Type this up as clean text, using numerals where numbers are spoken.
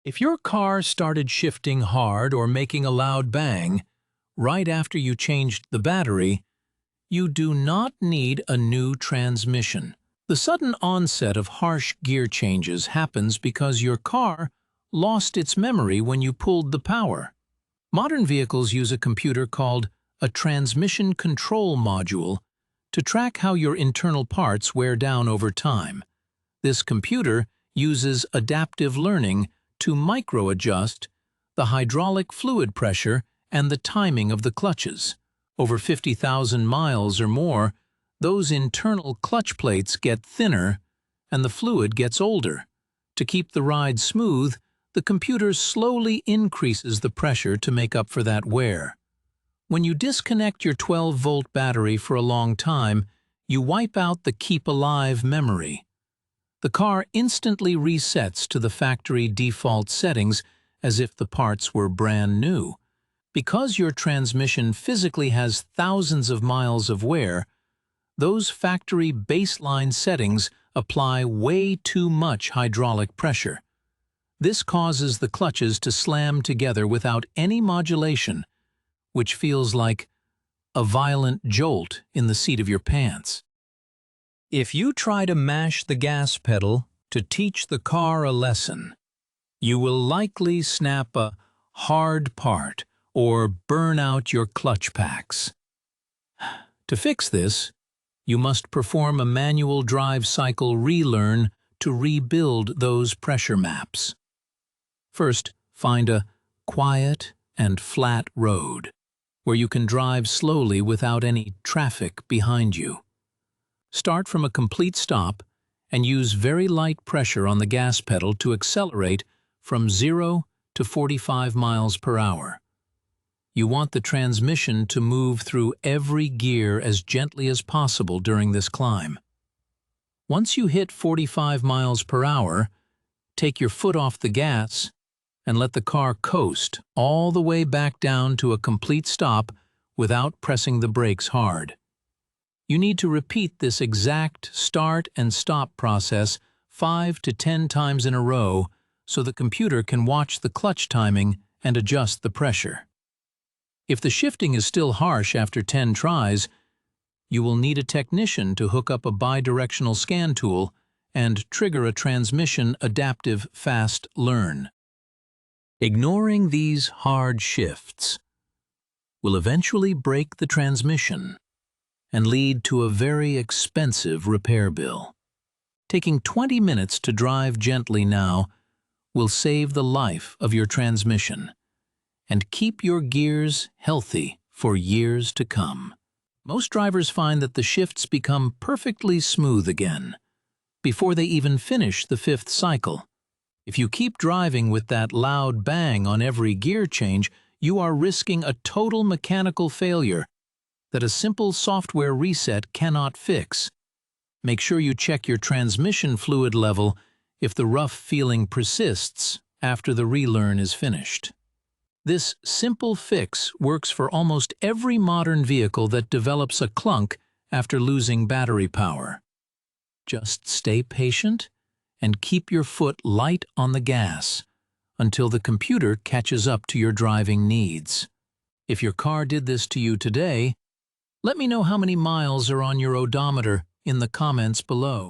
If your car started shifting hard or making a loud bang right after you changed the battery, you do not need a new transmission. The sudden onset of harsh gear changes happens because your car lost its memory when you pulled the power. Modern vehicles use a computer called a transmission control module to track how your internal parts wear down over time. This computer uses adaptive learning to micro-adjust the hydraulic fluid pressure and the timing of the clutches. Over 50,000 miles or more, those internal clutch plates get thinner and the fluid gets older. To keep the ride smooth, the computer slowly increases the pressure to make up for that wear. When you disconnect your 12-volt battery for a long time, you wipe out the keep alive memory. The car instantly resets to the factory default settings as if the parts were brand new. Because your transmission physically has thousands of miles of wear, those factory baseline settings apply way too much hydraulic pressure. This causes the clutches to slam together without any modulation, which feels like a violent jolt in the seat of your pants. If you try to mash the gas pedal to teach the car a lesson, you will likely snap a hard part or burn out your clutch packs. To fix this, you must perform a manual drive cycle relearn to rebuild those pressure maps. First, find a quiet and flat road where you can drive slowly without any traffic behind you. Start from a complete stop and use very light pressure on the gas pedal to accelerate from 0 to 45 miles per hour. You want the transmission to move through every gear as gently as possible during this climb. Once you hit 45 miles per hour, take your foot off the gas and let the car coast all the way back down to a complete stop without pressing the brakes hard. You need to repeat this exact start and stop process 5 to 10 times in a row so the computer can watch the clutch timing and adjust the pressure. If the shifting is still harsh after 10 tries, you will need a technician to hook up a bidirectional scan tool and trigger a transmission adaptive fast learn. Ignoring these hard shifts will eventually break the transmission and lead to a very expensive repair bill. Taking 20 minutes to drive gently now will save the life of your transmission and keep your gears healthy for years to come. Most drivers find that the shifts become perfectly smooth again before they even finish the 5th cycle. If you keep driving with that loud bang on every gear change, you are risking a total mechanical failure that a simple software reset cannot fix. Make sure you check your transmission fluid level if the rough feeling persists after the relearn is finished. This simple fix works for almost every modern vehicle that develops a clunk after losing battery power. Just stay patient and keep your foot light on the gas until the computer catches up to your driving needs. If your car did this to you today, let me know how many miles are on your odometer in the comments below.